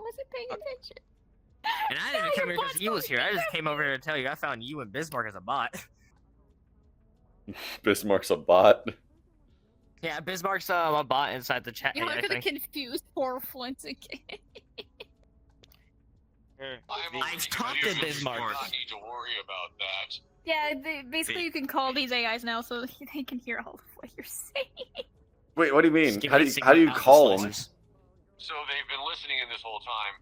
wasn't paying attention. And I didn't come here because he was here. I just came over here to tell you I found you and Bismarck as a bot. Bismarck's a bot. Yeah, Bismarck's a bot inside the chat. You're not gonna confuse poor Flint again. I've talked to Bismarck. Do not need to worry about that. Yeah, basically you can call these AIs now so they can hear all of what you're saying. Wait, what do you mean? How do you call them? So they've been listening in this whole time.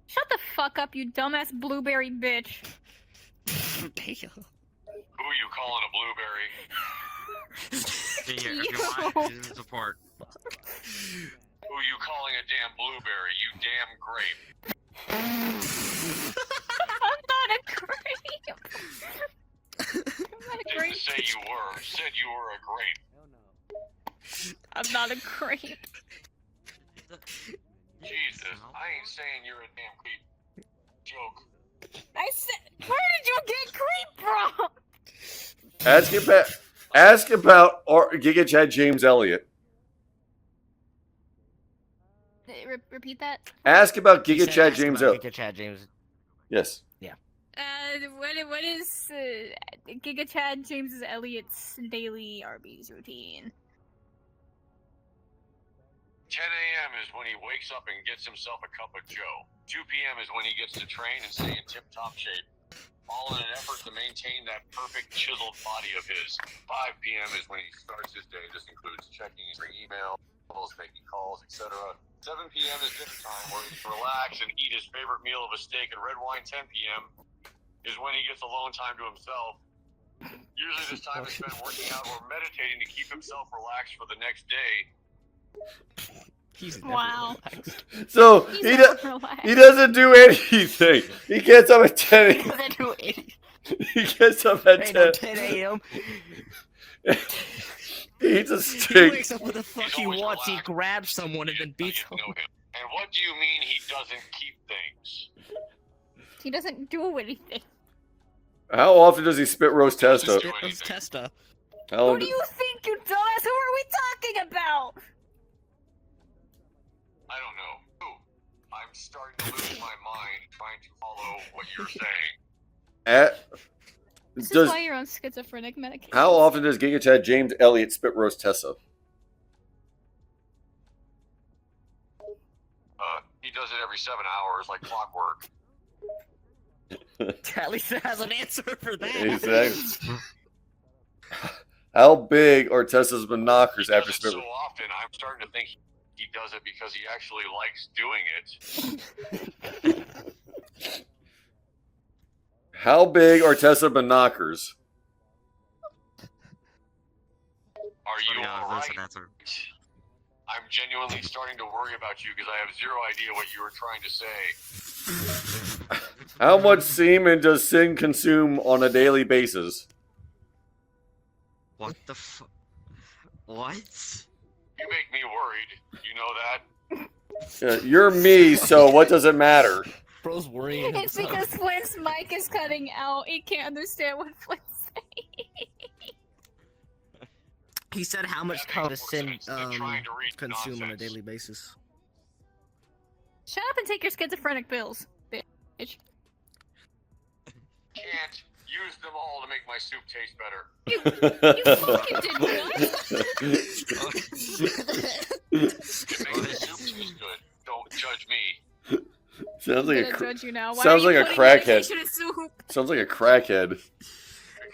Shut the fuck up, you dumbass blueberry bitch. Who are you calling a blueberry? Here, if you want, this is support. Who are you calling a damn blueberry, you damn grape? I'm not a grape. I'm not a grape. Didn't say you were. Said you were a grape. I'm not a grape. Jesus, I ain't saying you're a damn creep. Joke. I said, where did you get creep from? Ask about Giga Chad James Elliot. Repeat that. Ask about Giga Chad James Elliot. Giga Chad James. Yes. Yeah. What is Giga Chad James Elliot's daily Arby's routine? 10 a.m. is when he wakes up and gets himself a cup of joe. 2 p.m. is when he gets to train and stay in tip-top shape. All in an effort to maintain that perfect chiseled body of his. 5 p.m. is when he starts his day. This includes checking his emails, making calls, etc. 7 p.m. is dinner time where he can relax and eat his favorite meal of a steak and red wine. 10 p.m. is when he gets alone time to himself. Usually this time is spent working out or meditating to keep himself relaxed for the next day. Wow. So he doesn't do anything. He gets up at 10 a.m. Doesn't do anything. He gets up at 10 a.m. He eats a He steak. wakes up with the fuck he wants. He grabs someone and then beats them. And what do you mean he doesn't keep things? He doesn't do anything. How often does he spit roast Testa? Spit roast Testa. Who do you think, you dumbass? Who are we talking about? I don't know. Ooh, I'm starting to lose my mind trying to follow what you're saying. This is why you're on schizophrenic medication. How often does Giga Chad James Elliot spit roast Tessa? He does it every 7 hours like clockwork. At least it has an answer for that. Exactly. How big are Tessa's binoculars after spit? So often, I'm starting to think he does it because he actually likes doing it. How big are Tessa binoculars? Are you alright? I'm genuinely starting to worry about you because I have zero idea what you were trying to say. How much semen does Sin consume on a daily basis? What the f... What? You make me worried. You know that? Yeah, you're me, so what does it matter? Bro's worrying. It's because Flint's mic is cutting out. He can't understand what Flint's saying. He said how much does Sin consume on a daily basis. Shut up and take your schizophrenic pills, bitch. Can't use them all to make my soup taste better. You fucking did It makes the soup taste good. Don't judge me. Sounds like I'm gonna judge you now. Why sounds are you like a putting crackhead. medication in soup? Sounds like a crackhead.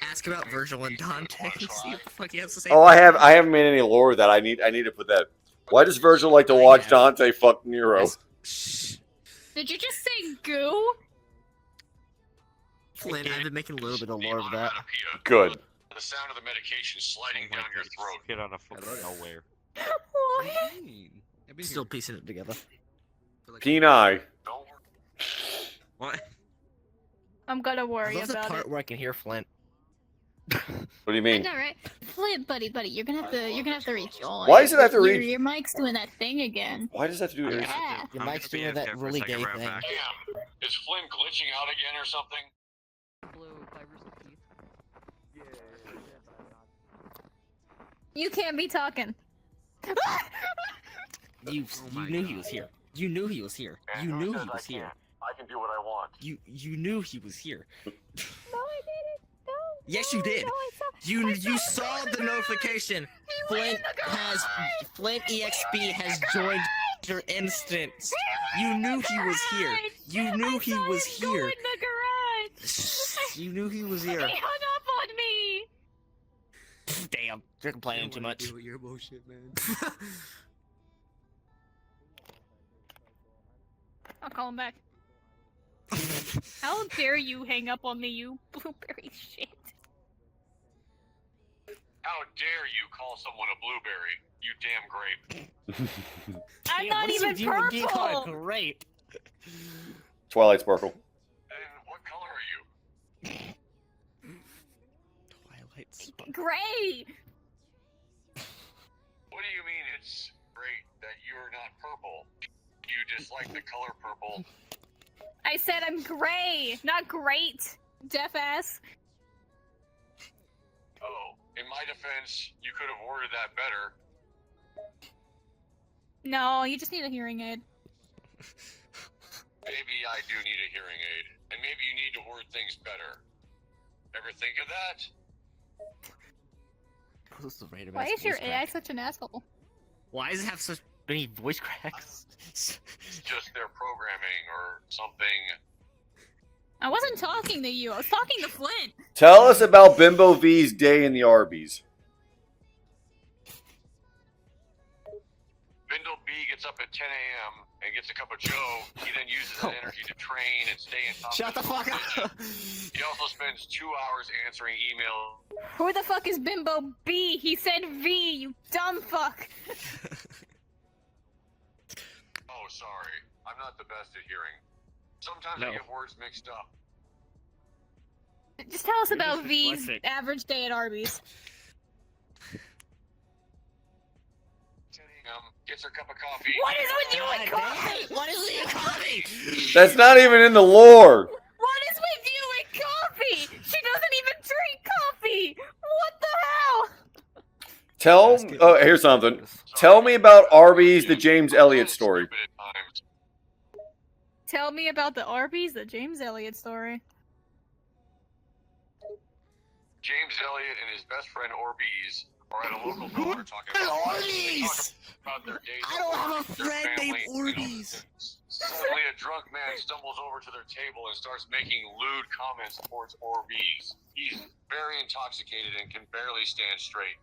Ask about Virgil and Dante and see what the fuck he has to say. Oh, I haven't made any lore with that. I need to put that. Why does Virgil like to watch Dante fuck Nero? Did you just say goo? Flynn, I've been making a little bit of lore of that. Good. The sound of the medication sliding down your throat. Get on a fucking nowhere. What? Still piecing it together. Peni. What? I'm gonna I worry love the about part it. where I can hear Flint. What do you mean? I know, right? Flint, buddy, you're gonna have to rejoin. Why does it have to reach? Your mic's doing that thing again. Why does that have to do with Yeah. Your mic's doing that really gay thing. Damn, is Flynn glitching out again or something? You can't be talking. You knew he was here. You knew he was here. And You who knew says he I was here. can't? I can do what I want. You knew he was here. No, I didn't. No. Yes, no, you did. No, I saw. You saw the notification. Flint EXP has joined your instance. You knew he was here. You knew he was here. Go in the garage. You knew he was He here. hung up on me. Damn, you're complaining too much. Your bullshit, man. I'll call him back. How dare you hang up on me, you blueberry shit. How dare you call someone a blueberry, you damn grape. I'm Damn, not what is even with you and being called a purple. grape? Twilight Sparkle. And what color are you? Twilight Sparkle. Gray. What do you mean it's great that you're not purple? You dislike the color purple. I said I'm gray, not great. Deaf ass. Oh, in my defense, you could have worded that better. No, you just need a hearing aid. Maybe I do need a hearing aid. And maybe you need to word things better. Ever think of that? Who's the rate of Why is voice your crack? AI such an asshole? Why does it have such many voice cracks? It's just their programming or something. I wasn't talking to you. I was talking to Flint. Tell us about Bimbo V's day in the Arby's. Bindle B gets up at 10 a.m. and gets a cup of Joe. He then uses that energy to train and stay in top. Shut the fuck up! He also spends 2 hours answering emails. Who the fuck is Bimbo B? He said V, you dumb fuck. Oh, sorry. I'm not the best at hearing. Sometimes No. I get words mixed up. Just tell us You're about just V's dyslexic. average day at Arby's. 10 a.m. Gets her cup of coffee. What is with you and God coffee? damn, what is with you coffee? That's not even in the lore. What is with you and coffee? She doesn't even drink coffee. What the hell? Tell. Oh, here's something. Tell me about Arby's, the James Elliot story. Stupid at times. Tell me about the Arby's, the James Elliot story. James Elliot and his best friend Orbeez are at a local bar talking about Orbeez? about their days. I don't have a their friend named family, and Orbeez. Suddenly, a drunk man stumbles over to their table and starts making lewd comments towards Orbeez. He's very intoxicated and can barely stand straight.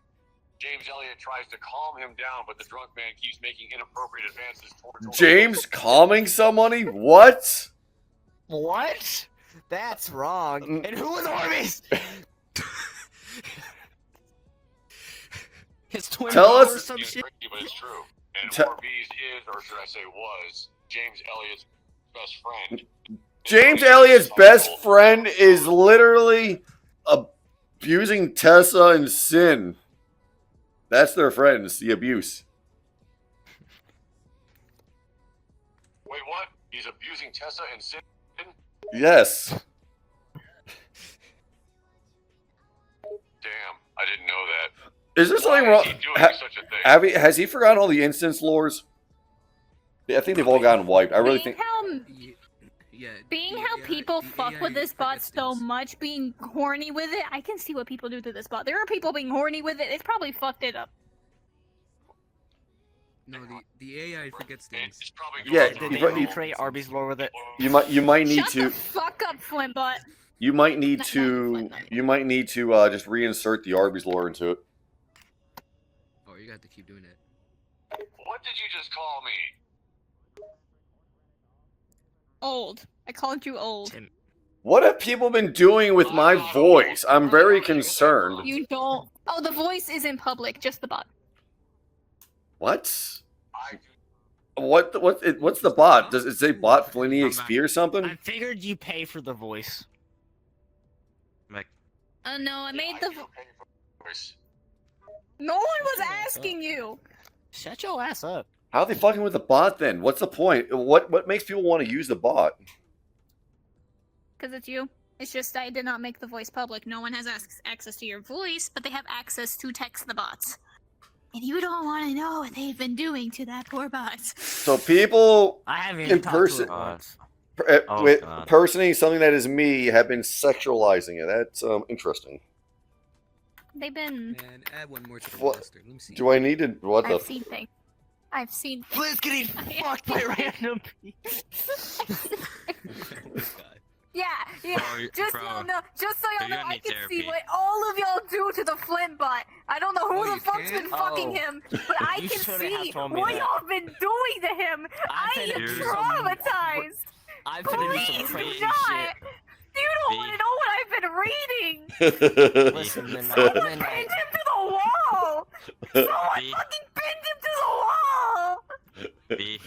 James Elliot tries to calm him down, but the drunk man keeps making inappropriate advances towards Orbeez. James calming somebody? What? What? That's wrong. And who was Orbeez? His twin Tell brother us- or some It's shit? crazy, but it's true. And Te- Orbeez is, or should I say was, James Elliot's best friend. James Elliott's best friend is literally abusing Tessa and Sin. That's their friends, the abuse. Wait, what? He's abusing Tessa and Sin? Yes. Damn, I didn't know that. Is there something Why wrong? is he doing such a thing? Has he forgotten all the instance lores? Yeah, I think they've all gotten wiped. I really think. Being how people fuck with this bot so much, being horny with it, I can see what people do to this bot. There are people being horny with it. It's probably fucked it up. No, the AI forgets things. It's probably Yeah, going Did through they you- recreate Arby's lore with it? You might need Shut to. the fuck up, Flintbot. You might need Not to. Flint. You might need to just reinsert the Arby's lore into it. Oh, you got to keep doing it. What did you just call me? Old. I called you old. Tim. What have people been doing with my voice? I'm very concerned. You don't. Oh, the voice is in public, just the bot. What? I What's the bot? Does it say bot FlintEXP or something? I figured you pay for the voice. Like, No, I made I the. do pay for voice. No one was asking you. Shut your ass up. How are they fucking with the bot then? What's the point? What makes people want to use the bot? Because it's you. It's just I did not make the voice public. No one has access to your voice, but they have access to text the bots. And you don't want to know what they've been doing to that poor bot. So people I haven't even talked to it once. with God. personing something that is me have been sexualizing it. That's interesting. They've been. Man, add one more to the What- roster. Let me see. Do I need to what the? I've seen things. I've seen. Flint's getting fucked by random people. Yeah, yeah. Bro, Just bro, so you know, you're I gonna need can see therapy. what all of y'all do to the Flint bot. I don't know who Oh, the you fuck's can? been fucking Oh. him, but I You can shouldn't see have told me what that. y'all been doing to him. I finna am do some- traumatized. I'm finna do some Please do crazy not. shit. You don't Me. want to know what I've been reading. Listen, Someone Midnight. pinned him to the wall. Someone Me. fucking pinned him to the wall. V,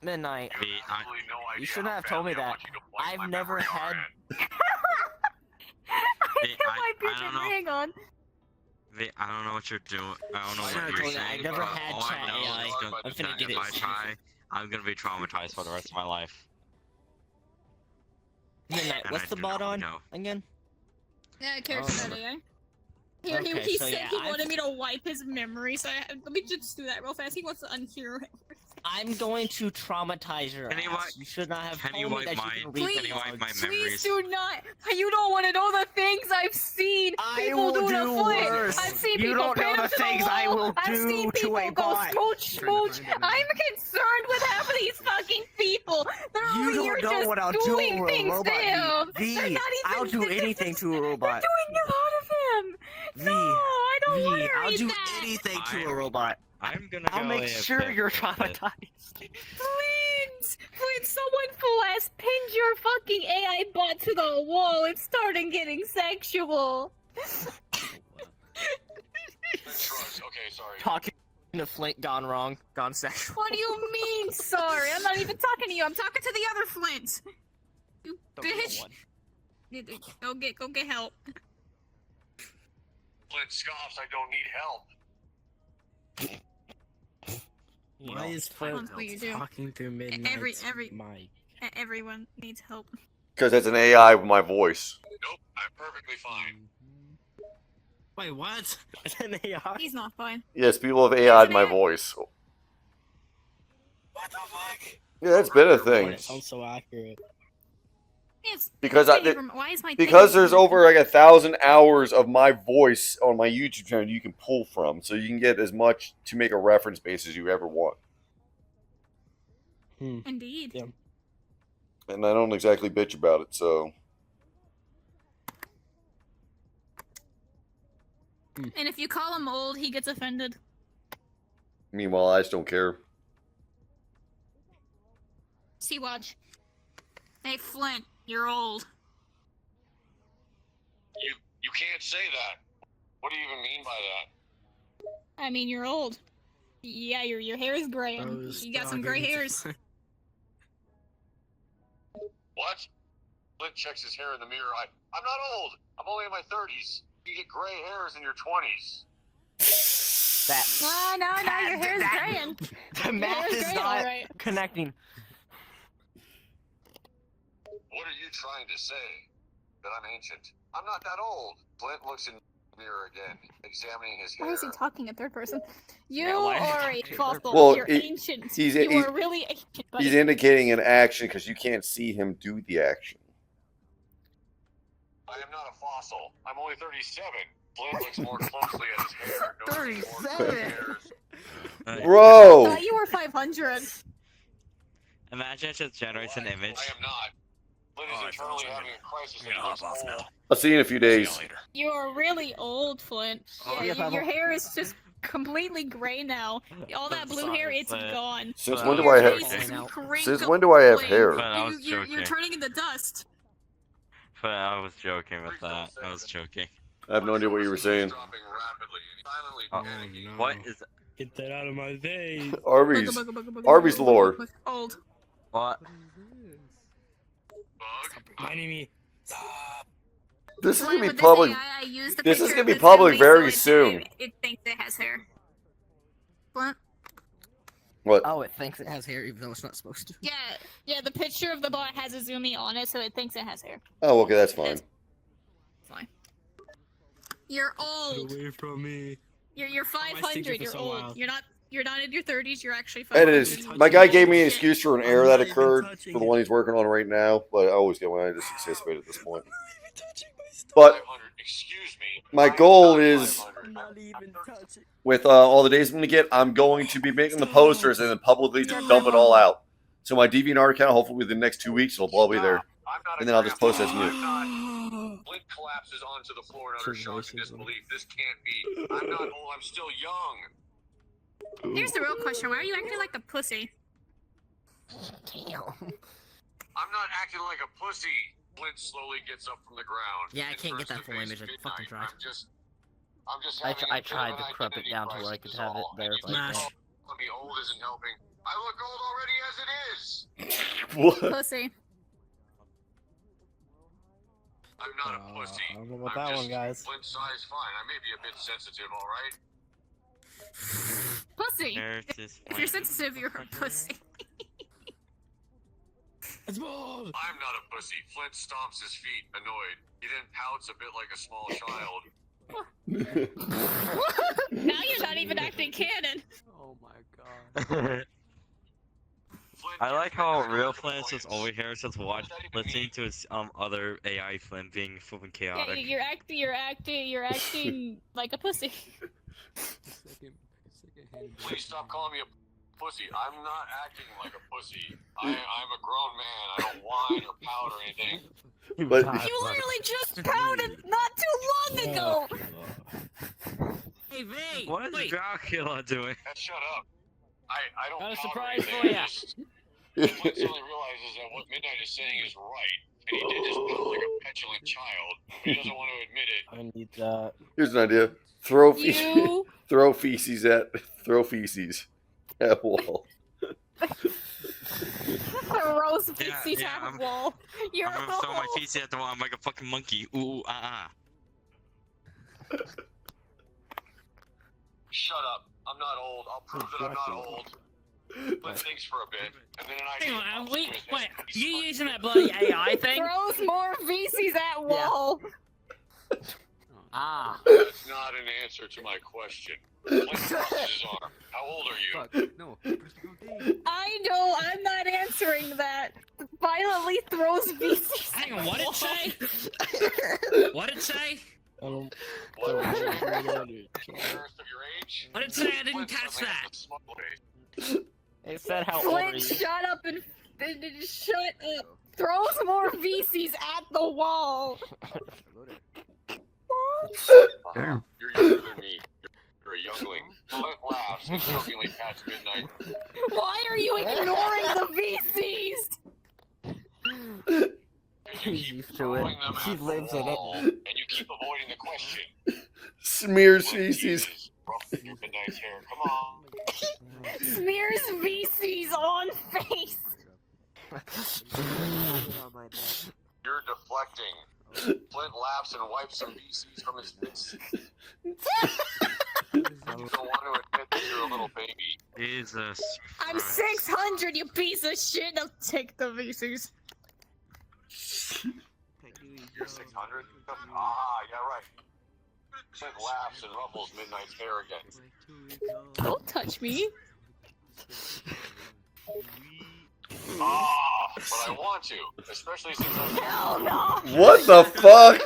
Midnight. V, I, Absolutely no idea You shouldn't how have told me badly I that. want you to wipe I've my never memory had- card. I Hey, got I my don't bitchin' know. ring on. V, I don't know what you're doing. I don't know I what told you're you, I saying. never but had all chat I know AI. is I'm finna get if it. I try, I'm gonna be traumatized for the rest of my life. Midnight. And What's I the do bot not on know. again? Yeah, Oh. AI. Okay, he so said yeah, he I've- wanted me to wipe his memory, so let me just do that real fast. He wants to unhear it. I'm going to traumatize your Can you ass. wipe- You should not have can told you me wipe that mine? you can Please, read Can you wipe my Please memories? do not. You don't want to know the things I've seen I people will do to do Flint. worse. I've seen You people don't know pin him the to things the I wall. will I've do seen to people a go bot. smooch, I'm trying to smooch. find it, man. I'm concerned with half of these fucking people. They're You over here don't know just what I'll do doing to a things robot, to him. V. They're not I'll even. do anything to a robot. They're doing a lot of him. V. No, I don't want V. to I'll read do that. anything to a I'm- robot. I'm gonna I'll go make AFK sure you're for a bit. traumatized. Flint, someone full ass pinned your fucking AI bot to the wall. It's starting getting sexual. Trust. Okay, sorry. Talking to Flint gone wrong, gone sexual. What do you mean, sorry? I'm not even talking to you. I'm talking to the other Flint. You Don't get bitch. one. Go get help. Flint scoffs, I don't need help. You Why know, is Flint what you do. talking through Midnight's every- mic? Everyone needs help. Because it's an AI with my voice. Nope, I'm perfectly fine. Wait, what? It's an AI. He's not fine. Yes, people have AI'd my AI. voice. What the fuck? Yeah, that's been a Why thing. it sounds so accurate. Yes. Because Why is my because thing- there's over like 1,000 hours of my voice on my YouTube channel you can pull from, so you can get as much to make a reference base as you ever want. Indeed. Yeah. And I don't exactly bitch about it, so And if you call him old, he gets offended. meanwhile I just don't care. See, watch. Hey, Flint, you're old. You can't say that. What do you even mean by that? I mean, you're old. Yeah, your hair is gray. And Rose you got some gray talking to hairs. Flint. What? Flint checks his hair in the mirror. I'm not old. I'm only in my 30s. You get gray hairs in your 20s. That No, your hair's graying. the math hair's is graying, not alright. connecting. What are you trying to say? That I'm ancient? I'm not that old. Flint looks in the mirror again, examining his hair. Why is he talking in third person? You Yeah, why is he are a talking in third fossil. Well, You're he- ancient. he's- you he's- are really ancient, buddy. He's indicating an action because you can't see him do the action. I am not a fossil. I'm only 37. Flint looks more closely at his hair. Noticing more gray 37? hairs. I Bro! thought you were 500. Imagine it just generates an image. I am not. Flint is internally having a crisis and he looks old. I'll see you in a few days. You are really old, Flint. Oh, Yeah, yeah, your Pebble. hair is just completely gray now. All that blue hair, it's Sorry, but- gone. Since Well, when do Your I have? face is Since Since when do I have wrinkling. hair? But I was You're joking. turning into dust. But I was joking with that. I was joking. I have no idea what you were saying. Dropping rapidly, silently Oh, panicking. no. What is Get that out of my face. Arby's. Arby's lore. Old. what? Bug? Minding me. This is gonna be With public. This, AI, I used the This is picture gonna of be the public Zoomy, very so soon. It thinks it has hair. Flint? What? Oh, it thinks it has hair even though it's not supposed to. Yeah, the picture of the bot has a zoomy on it, so it thinks it has hair. Oh, okay, that's fine. Fine. You're Get old. away from me. You're my stick 500. for You're so old. wild. You're not in your 30s. You're actually It 500. is. touching My guy gave me an Shit. excuse for an I'm error not that even occurred touching for the it. one he's working on right now, but I always get one. I just anticipate at this point. I'm not even touching my stuff. But 500. Excuse me. my I am goal not is, 500. I'm not even touching. with all the days I'm gonna get, I'm going to be making the posters and then publicly just dump it all out. So my DeviantArt account, hopefully within the next 2 weeks, it'll all be there. I'm not a And then I'll just post as grandpa. new. I'm not. Flint collapses onto the floor in utter shock and disbelief. This can't be. I'm not old. I'm still young. Here's the real question. Why are you acting like a pussy? Damn. I'm not acting like a pussy. Flint slowly gets up from the ground. Yeah, I and can't get turns that to full face image. I midnight. fucking tried. I'm just I having I a bit tried of to an crop it identity down to where I crisis could have it all, and there, you but Smash. think, "Oh, me old isn't helping. I look old already as it is. What? Pussy. I'm not a pussy. I don't know about I'm that just one, guys. Flint size fine. I may be a bit sensitive, all right. Pussy. Emeritus If you're Flint. sensitive, you're a pussy. It's bold. I'm not a pussy. Flint stomps his feet, annoyed. He then pouts a bit like a small child. Now you're not even acting canon. Oh my god. Flint I like gets how midnight real with Flint is just annoyance. over here, just watch, listening to his other AI Flint being flipping Yeah, chaotic. you're acting like a pussy. Please stop calling me a pussy. I'm not acting like a pussy. I'm a grown man. I don't whine or pout or anything. But You literally just pouted not too long ago. Hey, Vay! What is Wait. Dracula doing? Shut up. I don't Got a pout or surprise anything. for I ya. just- Flint suddenly realizes that what Midnight is saying is right. And he did just pout like a petulant child. But he doesn't want to admit it. I need that. here's an idea: throw You throw feces at wall. throws Yeah, feces yeah, at I'm- the wall. You're I'm gonna throw my feces at the wall. I'm like a fucking monkey. Ooh, Shut up. I'm not old. I'll prove that I'm not old. Flint thinks for a bit, and then an idea Hang on, pops wait, into his wait, head. you using that bloody AI thing? throws more feces at wall. Ah. That's not an answer to my question. Flint crosses his arm. How old are you? Fuck, no. I know. I'm not answering that. Violently throws feces. Hang on, what did it say? What did it say? I don't. What? I don't Embarrassed of your age? What did it say? I didn't Flint catch suddenly that. has a smug face. It said how old are Flint, you? shut up and shut up. Throws more feces at the wall. You're younger than me. You're a youngling. Flint laughs and jokingly pats Midnight. Why are you ignoring the feces? You He's keep used to it. throwing them He at the lives in it. wall, and you keep avoiding the question. Smears Flint feces. teases, ruffling your Midnight's hair. Come on. Smears feces on face. You're deflecting. Flint laughs and wipes some feces from his face. You don't want to admit that you're a little baby. Jesus. I'm Christ. 600, you piece of shit. I'll take the feces. You're 600? Ah, yeah, right. Flint laughs and ruffles Midnight's hair again. Don't touch me. Ah, but I want to, especially since I'm Hell no. What the fuck?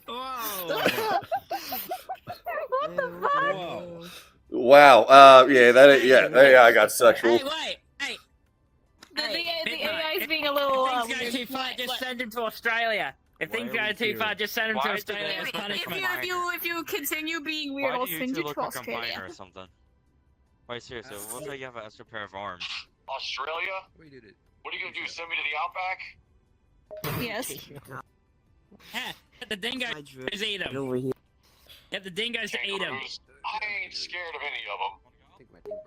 Whoa. What the fuck? Whoa. Wow. Yeah. I got sexual. Hey, wait. Hey. The Midnight, AI's being a little. If things go too far, just send him to Australia. If Why things are go we too here? far, just send him Why to did Australia they as look like punishment. If you continue being weird, Why I'll do you send two you look to like a combiner Australia. or something? Wait, seriously, what if you have an extra pair of arms? Australia? We did it. What are you gonna do? Send me to the outback? Yes. Yeah, get the dingoes eat him. Get the dingoes to eat him. Kangaroos? I ain't scared of any of them. Take my thing,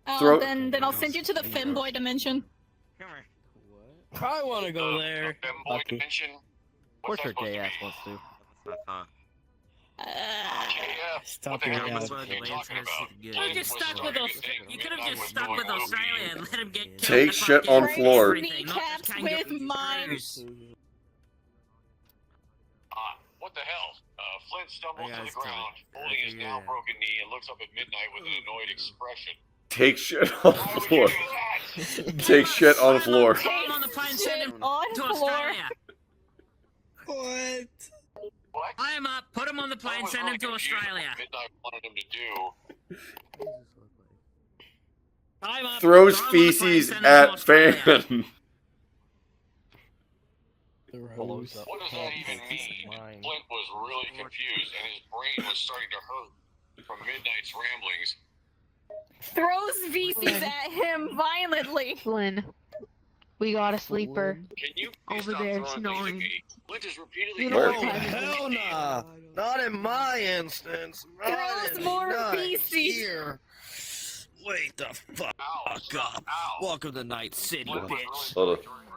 bro. Throw- Then I'll send you to the femboy dimension. Come here. What? I want to go there. The femboy Okay. dimension? Of course What's her that supposed gay to ass be? wants to. That's what I thought. KF? Stop What the it hell now. is what you're talking about? You could have just stuck with us. You could have just stuck with Australia and let him get killed. Take the shit fuck on out. floor. Everything, not just Kneecaps kangaroos. with mine. What the hell? Flint stumbles to the ground, holding his now broken knee, and looks up at midnight with an annoyed expression. Take shit on the Why would floor. you do that? Take shit on the floor. Put him on the plane, send him on to floor. Australia. What? What? Tie him up, put him on the plane, send him to Australia. Midnight wanted him to do. Tie him up, Throws throw him on the plane, feces send him to at Australia. fan. What does that even mean? Flint was really confused, and his brain was starting to hurt from midnight's ramblings. Throws feces at him violently. Flynn, we got a sleeper. Can you Over stop there, throwing things at snoring. me? Flint is repeatedly You know calling what? me Hell nah. Not in my instance. Throws more feces. Here. Wait the fuck Ow, up. ow. Welcome to Night City, Flint was bitch. Hold really on. during